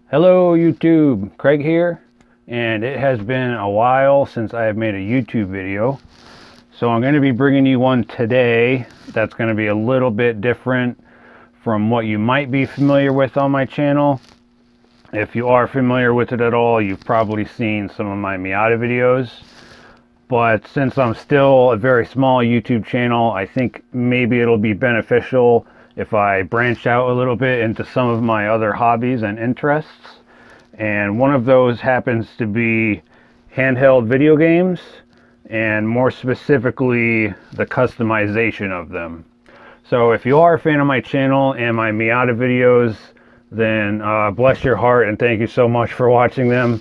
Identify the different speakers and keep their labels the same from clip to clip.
Speaker 1: Hello YouTube, Craig here, and it has been a while since I have made a YouTube video. So I'm going to be bringing you one today that's going to be a little bit different from what you might be familiar with on my channel. If you are familiar with it at all, you've probably seen some of my Miata videos. But since I'm still a very small YouTube channel, I think maybe it'll be beneficial if I branch out a little bit into some of my other hobbies and interests. And one of those happens to be handheld video games, and more specifically the customization of them. So if you are a fan of my channel and my Miata videos, then bless your heart and thank you so much for watching them.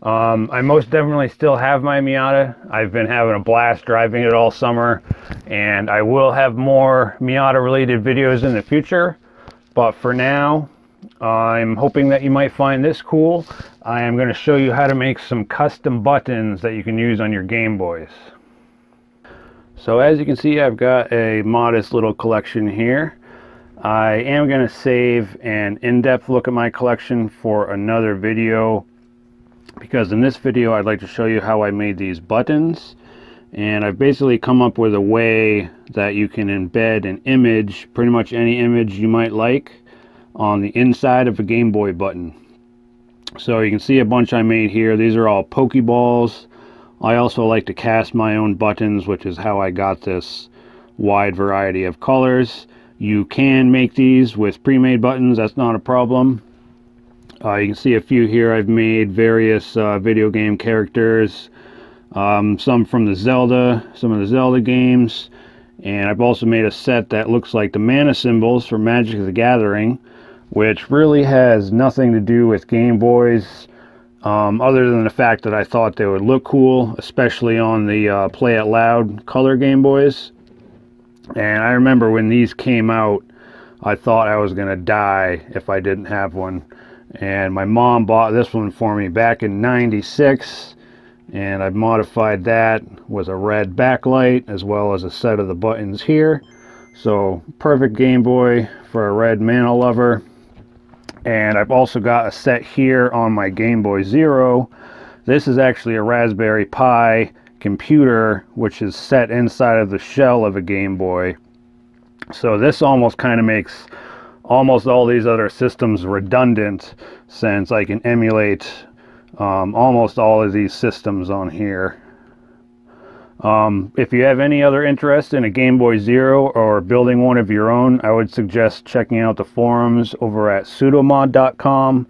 Speaker 1: I most definitely still have my Miata. I've been having a blast driving it all summer, and I will have more Miata related videos in the future. But for now, I'm hoping that you might find this cool. I am going to show you how to make some custom buttons that you can use on your Game Boys. So as you can see, I've got a modest little collection here. I am going to save an in-depth look at my collection for another video, because in this video I'd like to show you how I made these buttons. And I've basically come up with a way that you can embed an image, pretty much any image you might like, on the inside of a Game Boy button. So you can see a bunch I made here. These are all Pokeballs. I also like to cast my own buttons, which is how I got this wide variety of colors. You can make these with pre-made buttons, that's not a problem. You can see a few here. I've made various video game characters, some from the some of the Zelda games, and I've also made a set that looks like the mana symbols for Magic the Gathering, which really has nothing to do with Game Boys, other than the fact that I thought they would look cool, especially on the Play It Loud color Game Boys. And I remember when these came out, I thought I was going to die if I didn't have one. And my mom bought this one for me back in '96, and I've modified that with a red backlight as well as a set of the buttons here. So perfect Game Boy for a red mana lover. And I've also got a set here on my Game Boy Zero. This is actually a Raspberry Pi computer, which is set inside of the shell of a Game Boy. So this almost kind of makes almost all these other systems redundant, since I can emulate almost all of these systems on here. If you have any other interest in a Game Boy Zero or building one of your own, I would suggest checking out the forums over at sudomod.com.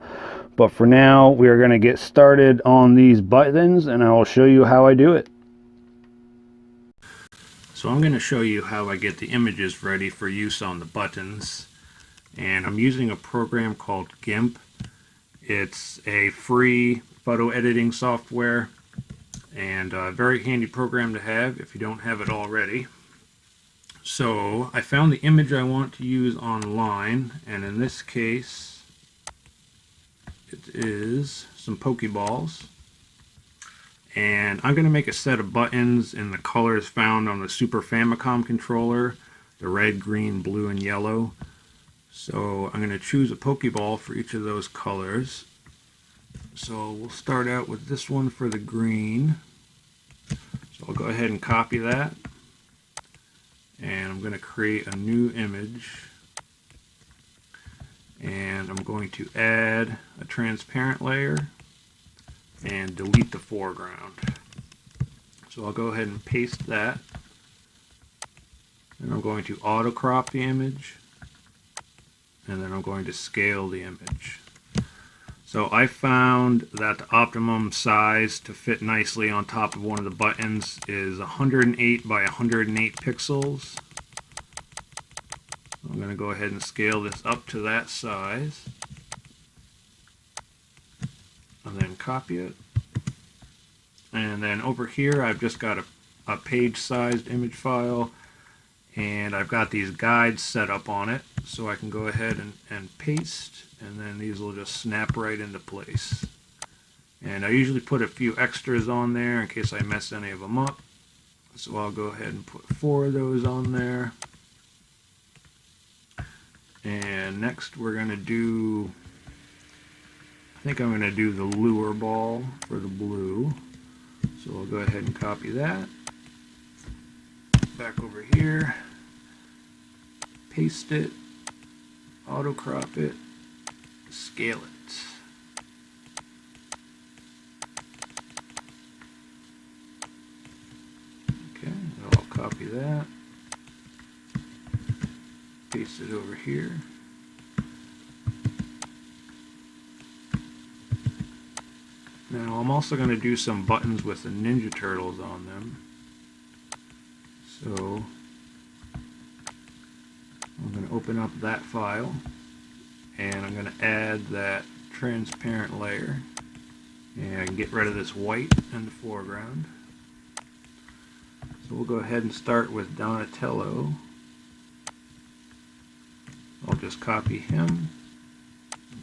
Speaker 1: But for now, we are going to get started on these buttons, and I will show you how I do it. So I'm going to show you how I get the images ready for use on the buttons. And I'm using a program called GIMP. It's a free photo editing software, and a very handy program to have if you don't have it already. So I found the image I want to use online, and in this case it is some Pokeballs. And I'm going to make a set of buttons in the colors found on the Super Famicom controller, the red, green, blue, and yellow. So I'm going to choose a Pokeball for each of those colors. So we'll start out with this one for the green. So I'll go ahead and copy that. And I'm going to create a new image. And I'm going to add a transparent layer and delete the foreground. So I'll go ahead and paste that. And I'm going to auto crop the image. And then I'm going to scale the image. So I found that the optimum size to fit nicely on top of one of the buttons is 108 by 108 pixels. I'm going to go ahead and scale this up to that size. And then copy it. And then over here I've just got a page-sized image file. And I've got these guides set up on it, so I can go ahead and paste, and then these will just snap right into place. And I usually put a few extras on there in case I mess any of them up. So I'll go ahead and put 4 of those on there. And next we're going to do I think I'm going to do the lure ball for the blue. So I'll go ahead and copy that. Back over here. Paste it. Auto crop it. Scale it. Okay, I'll copy that. Paste it over here. Now I'm also going to do some buttons with the Ninja Turtles on them. So I'm going to open up that file and I'm going to add that transparent layer and I can get rid of this white in the foreground. So we'll go ahead and start with Donatello. I'll just copy him,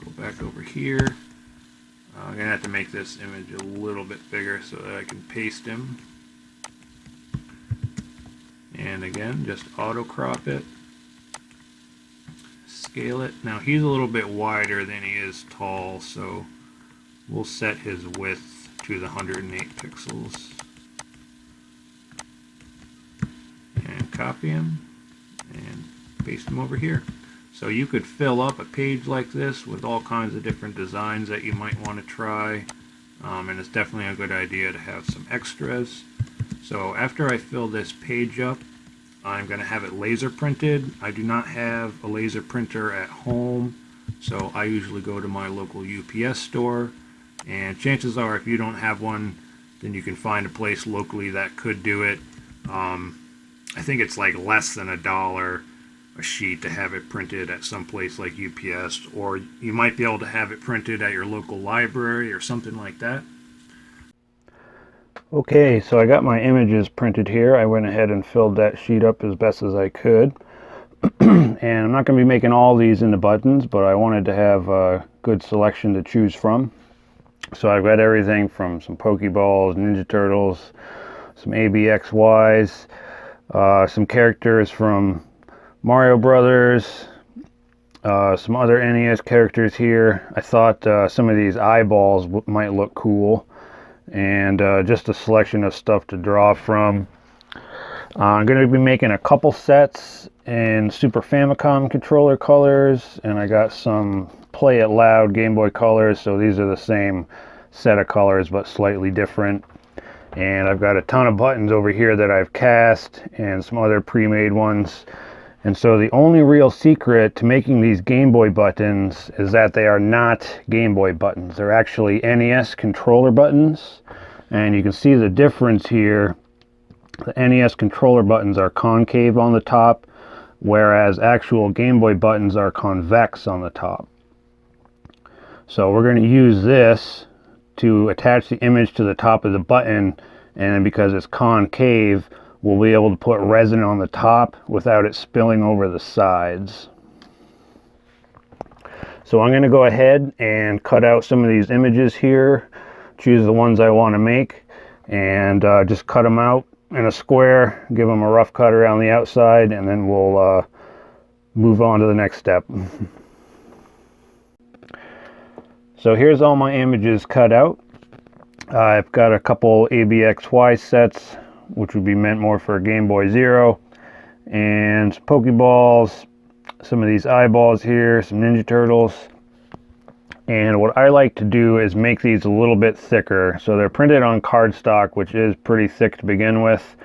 Speaker 1: go back over here. I'm going to have to make this image a little bit bigger so that I can paste him. And again, just auto crop it. Scale it. Now he's a little bit wider than he is tall, so we'll set his width to the 108 pixels. And copy him and paste him over here. So you could fill up a page like this with all kinds of different designs that you might want to try. And it's definitely a good idea to have some extras. So after I fill this page up, I'm going to have it laser printed. I do not have a laser printer at home, so I usually go to my local UPS store. And chances are if you don't have one, then you can find a place locally that could do it. I think it's like less than $1 a sheet to have it printed at some place like UPS, or you might be able to have it printed at your local library or something like that. Okay, so I got my images printed here. I went ahead and filled that sheet up as best as I could. And I'm not going to be making all these into buttons, but I wanted to have a good selection to choose from. So I've got everything from some Pokeballs, Ninja Turtles, some ABXYs, some characters from Mario Brothers, some other NES characters here. I thought some of these eyeballs might look cool, and just a selection of stuff to draw from. I'm going to be making a couple sets in Super Famicom controller colors, and I got some Play It Loud Game Boy colors, so these are the same set of colors but slightly different. And I've got a ton of buttons over here that I've cast and some other pre-made ones. And so the only real secret to making these Game Boy buttons is that they are not Game Boy buttons. They're actually NES controller buttons. And you can see the difference here. The NES controller buttons are concave on the top, whereas actual Game Boy buttons are convex on the top. So we're going to use this to attach the image to the top of the button, and because it's concave, we'll be able to put resin on the top without it spilling over the sides. So I'm going to go ahead and cut out some of these images here, choose the ones I want to make, and just cut them out in a square, give them a rough cut around the outside, and then we'll move on to the next step. So here's all my images cut out. I've got a couple ABXY sets, which would be meant more for Game Boy Zero, and some Pokeballs, some of these eyeballs here, some Ninja Turtles. And what I like to do is make these a little bit thicker. So they're printed on cardstock, which is pretty thick to begin with.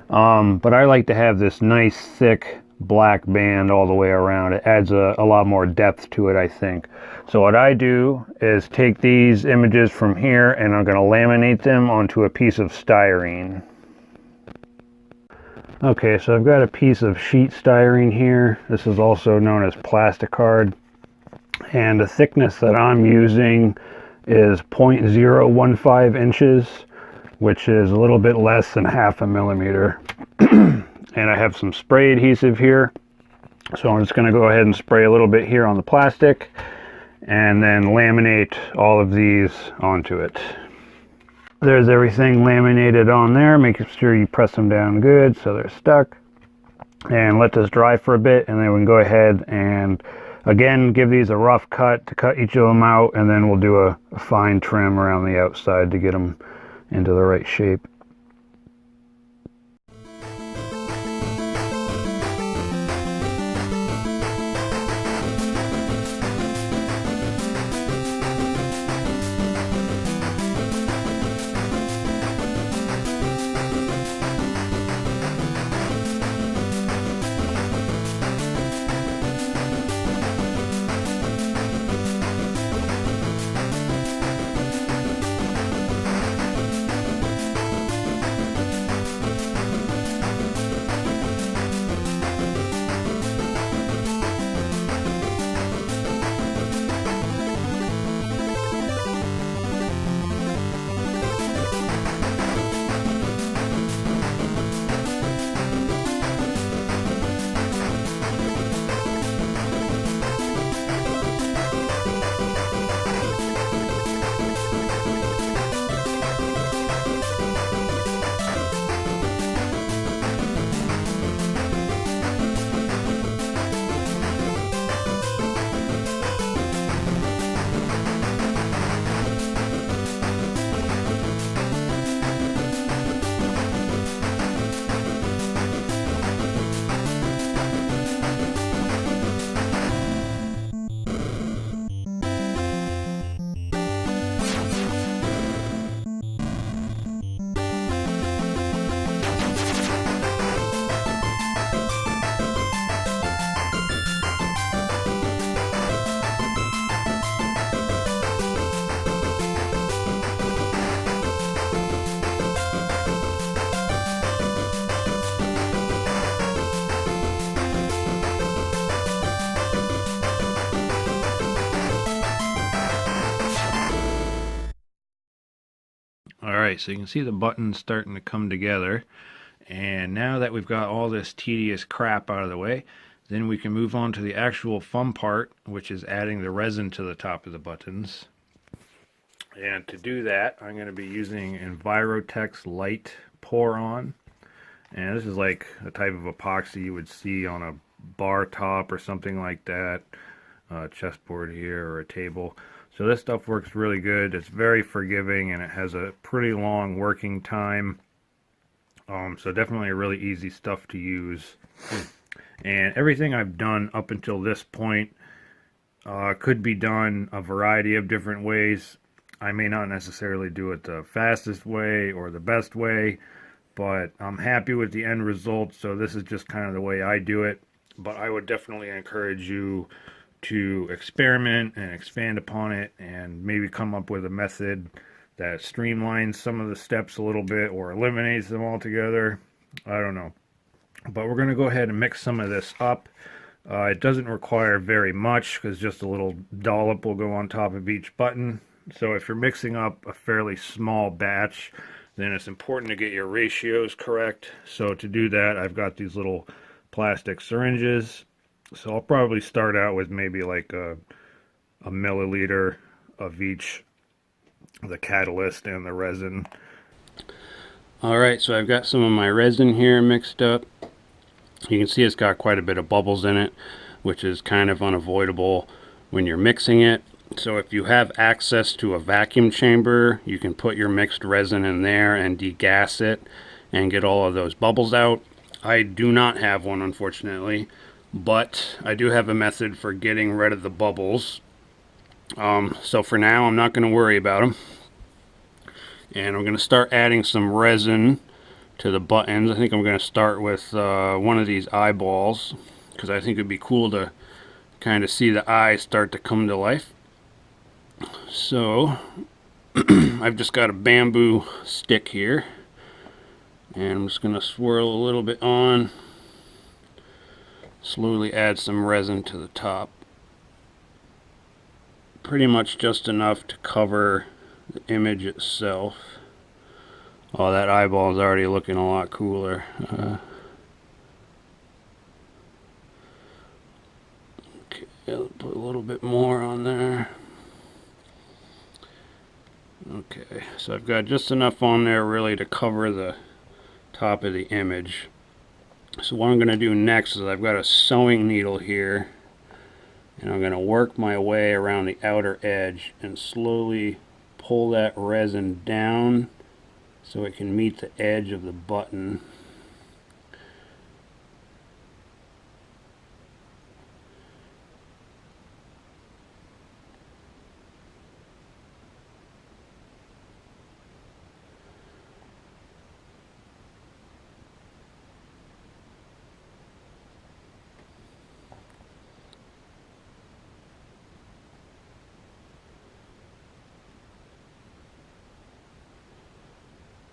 Speaker 1: But I like to have this nice thick black band all the way around. It adds a lot more depth to it, I think. So what I do is take these images from here and I'm going to laminate them onto a piece of styrene. Okay, so I've got a piece of sheet styrene here. This is also known as plasticard. And the thickness that I'm using is 0.015 inches, which is a little bit less than half a millimeter. And I have some spray adhesive here. So I'm just going to go ahead and spray a little bit here on the plastic and then laminate all of these onto it. There's everything laminated on there. Make sure you press them down good so they're stuck. And let this dry for a bit, and then we can go ahead and Again, give these a rough cut to cut each of them out, and then we'll do a fine trim around the outside to get them into the right shape. Alright, so you can see the buttons starting to come together, and now that we've got all this tedious crap out of the way, then we can move on to the actual fun part, which is adding the resin to the top of the buttons. And to do that, I'm going to be using Envirotex Light Pour On, and this is like a type of epoxy you would see on a bar top or something like that, a chessboard here or a table. So this stuff works really good. It's very forgiving, and it has a pretty long working time. So definitely a really easy stuff to use. And everything I've done up until this point could be done a variety of different ways. I may not necessarily do it the fastest way or the best way, but I'm happy with the end result, so this is just kind of the way I do it. But I would definitely encourage you to experiment and expand upon it, and maybe come up with a method that streamlines some of the steps a little bit or eliminates them altogether. I don't know. But we're going to go ahead and mix some of this up. It doesn't require very much, because just a little dollop will go on top of each button. So if you're mixing up a fairly small batch, then it's important to get your ratios correct. So to do that, I've got these little plastic syringes. So I'll probably start out with maybe like a milliliter of each, the catalyst and the resin. Alright, so I've got some of my resin here mixed up. You can see it's got quite a bit of bubbles in it, which is kind of unavoidable when you're mixing it. So if you have access to a vacuum chamber, you can put your mixed resin in there and degas it and get all of those bubbles out. I do not have one, unfortunately, but I do have a method for getting rid of the bubbles. So for now, I'm not going to worry about them. And I'm going to start adding some resin to the buttons. I think I'm going to start with one of these eyeballs, because I think it'd be cool to kind of see the eyes start to come to life. So I've just got a bamboo stick here, and I'm just going to swirl a little bit on, slowly add some resin to the top. Pretty much just enough to cover the image itself. Oh, that eyeball is already looking a lot cooler. Okay, I'll put a little bit more on there. Okay, so I've got just enough on there really to cover the top of the image. So what I'm going to do next is I've got a sewing needle here, And I'm going to work my way around the outer edge and slowly pull that resin down so it can meet the edge of the button.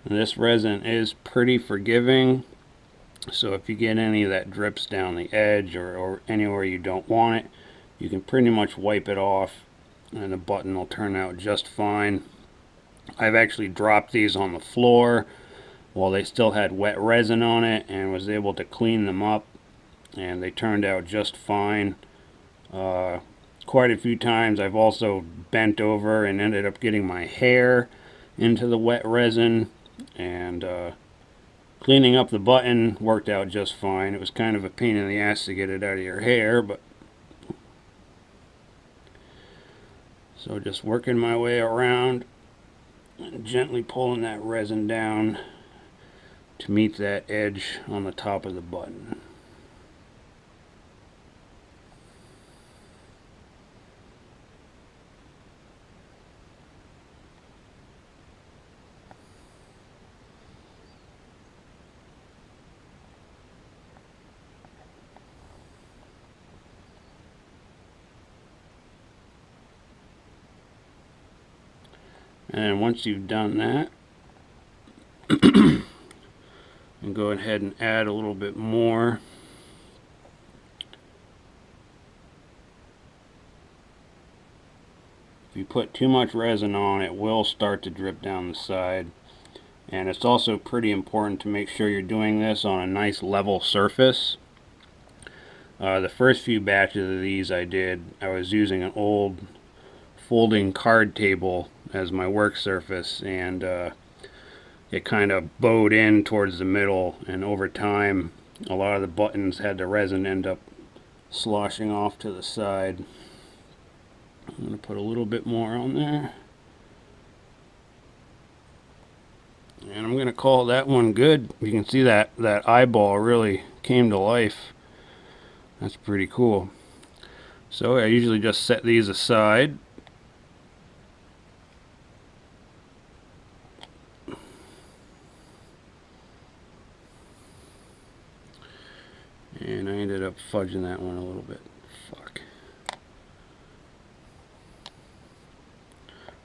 Speaker 1: And this resin is pretty forgiving, so if you get any that drips down the edge or anywhere you don't want it, you can pretty much wipe it off and the button will turn out just fine. I've actually dropped these on the floor while they still had wet resin on it and was able to clean them up, and they turned out just fine. Quite a few times I've also bent over and ended up getting my hair into the wet resin, and cleaning up the button worked out just fine. It was kind of a pain in the ass to get it out of your hair, but so just working my way around and gently pulling that resin down to meet that edge on the top of the button. And once you've done that, and go ahead and add a little bit more. If you put too much resin on, it will start to drip down the side. And it's also pretty important to make sure you're doing this on a nice level surface. The first few batches of these I was using an old folding card table as my work surface, and it kind of bowed in towards the middle, and over time a lot of the buttons had the resin end up sloshing off to the side. I'm going to put a little bit more on there, and I'm going to call that one good. You can see that eyeball really came to life. That's pretty cool. So I usually just set these aside. And I ended up fudging that one a little bit. Fuck.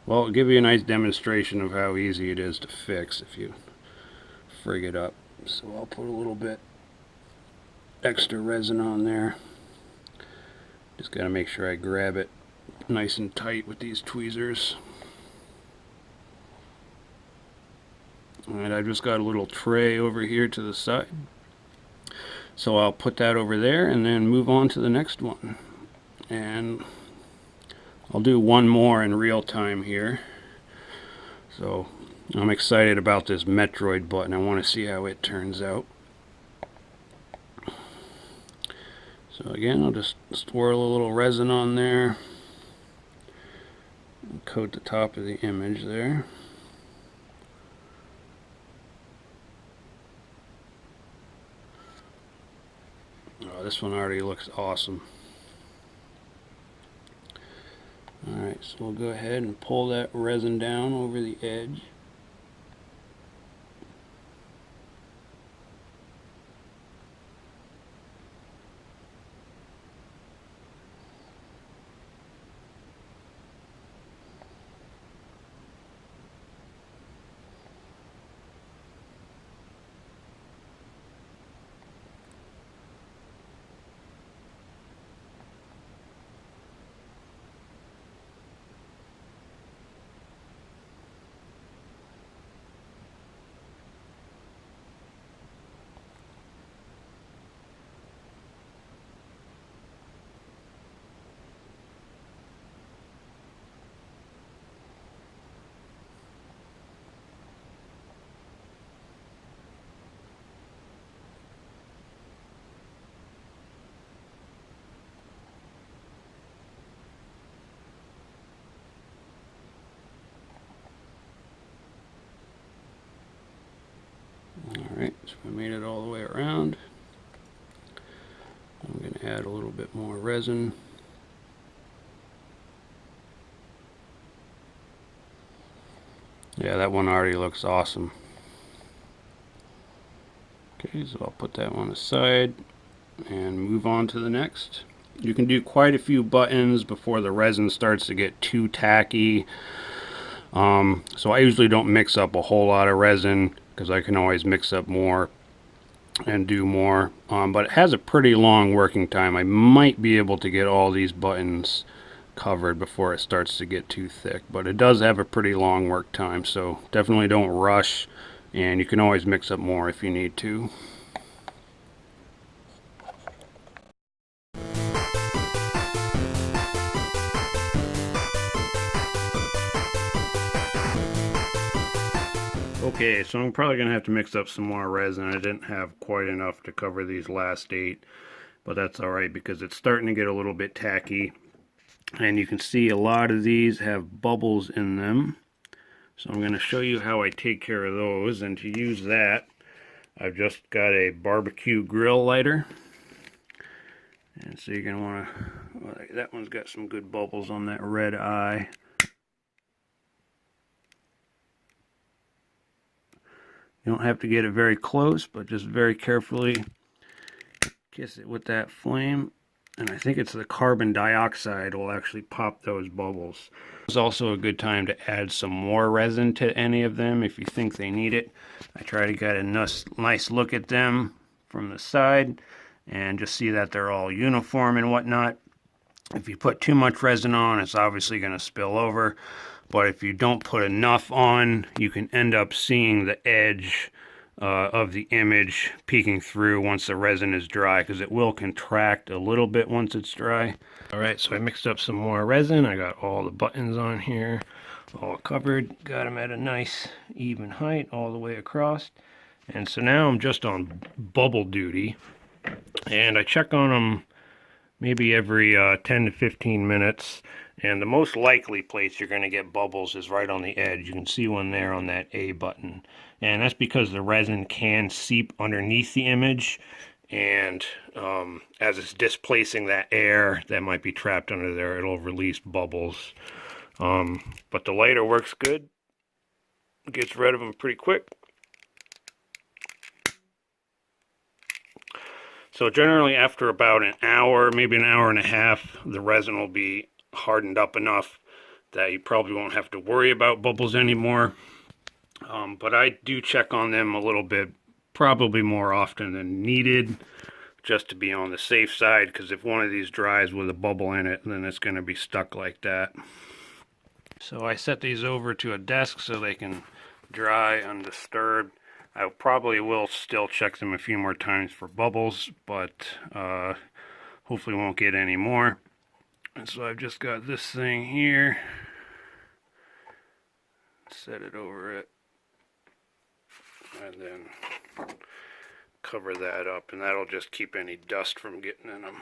Speaker 1: Well, it'll give you a nice demonstration of how easy it is to fix if you frig it up. So I'll put a little bit extra resin on there. Just got to make sure I grab it nice and tight with these tweezers. Alright, I've just got a little tray over here to the side. So I'll put that over there and then move on to the next one. And I'll do one more in real time here. So I'm excited about this Metroid button. I want to see how it turns out. So again, I'll just swirl a little resin on there. And coat the top of the image there. Oh, this one already looks awesome. Alright, so we'll go ahead and pull that resin down over the edge. So I made it all the way around. I'm going to add a little bit more resin. Yeah, that one already looks awesome. Okay, so I'll put that one aside and move on to the next. You can do quite a few buttons before the resin starts to get too tacky. So I usually don't mix up a whole lot of resin because I can always mix up more and do more. But it has a pretty long working time. I might be able to get all these buttons covered before it starts to get too thick, but it does have a pretty long work time, so definitely don't rush, and you can always mix up more if you need to. Okay, so I'm probably going to have to mix up some more resin. I didn't have quite enough to cover these last 8, but that's alright because it's starting to get a little bit tacky. And you can see a lot of these have bubbles in them. So I'm going to show you how I take care of those. And to use that, I've just got a barbecue grill lighter. And so you're going to want to, well, that one's got some good bubbles on that red eye. You don't have to get it very close, but just very carefully kiss it with that flame. And I think it's the carbon dioxide will actually pop those bubbles. It's also a good time to add some more resin to any of them if you think they need it. I try to get a nice look at them from the side and just see that they're all uniform and whatnot. If you put too much resin on, it's obviously going to spill over. But if you don't put enough on, you can end up seeing the edge of the image peeking through once the resin is dry, because it will contract a little bit once it's dry. Alright, so I mixed up some more resin. I got all the buttons on here all covered, got them at a nice even height all the way across. And so now I'm just on bubble duty, and I check on them maybe every 10 to 15 minutes. And the most likely place you're going to get bubbles is right on the edge. You can see one there on that A button. And that's because the resin can seep underneath the image. And as it's displacing that air that might be trapped under there, it'll release bubbles. But the lighter works good. Gets rid of them pretty quick. So generally after about an hour, maybe an hour and a half, the resin will be hardened up enough that you probably won't have to worry about bubbles anymore. But I do check on them a little bit, probably more often than needed, just to be on the safe side, because if one of these dries with a bubble in it, then it's going to be stuck like that. So I set these over to a desk so they can dry undisturbed. I probably will still check them a few more times for bubbles, but hopefully won't get any more. And so I've just got this thing here, set it over it, and then cover that up, and that'll just keep any dust from getting in them.